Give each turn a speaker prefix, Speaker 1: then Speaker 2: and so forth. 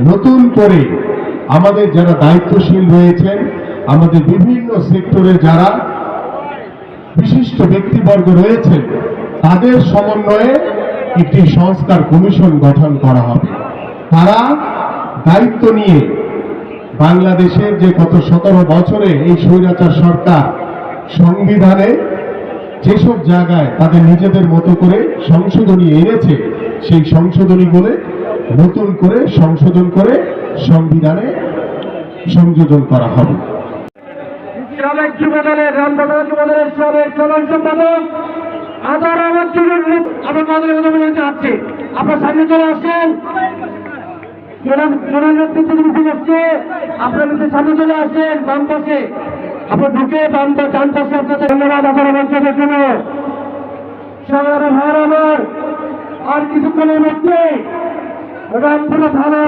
Speaker 1: নতুন করে আমাদের যারা দায়িত্বশীল রয়েছেন, আমাদের বিভিন্ন সেক্টরে যারা বিশিষ্ট ব্যক্তিবর্গ রয়েছেন, তাদের সমন্বয়ে একটি সংস্কার কমিশন গঠন করা হবে। তারা দায়িত্ব নিয়ে বাংলাদেশের যে গত 17 বছরে এই স্বৈরাচার সরকার সংবিধানে যেসব জায়গায় তাদের নিজেদের মতো করে সংশোধনী এনেছে, সেই সংশোধনীগুলো নতুন করে সংশোধন করে সংবিধানে সংযোজন করা হবে।
Speaker 2: সাবেক যুবদলের রামনগর যুবদলের সাবেক সাধারণ সম্পাদক আদার আমার চুরির আমার মাদের কথা বলে যাচ্ছে, আপনার সামনে চলে আসছেন। জোনাল নেতৃত্ব মিছিল আসছে, আপনার মিছিল সামনে চলে আসছেন। বাম পাশে আপনার ঢুকে ডান পাশে আপনাদের ধন্যবাদ আদার মঞ্চের জন্য। সাধারণ ভাইয়ের আমার আর কিছুক্ষণের মধ্যে রামপুরা থানা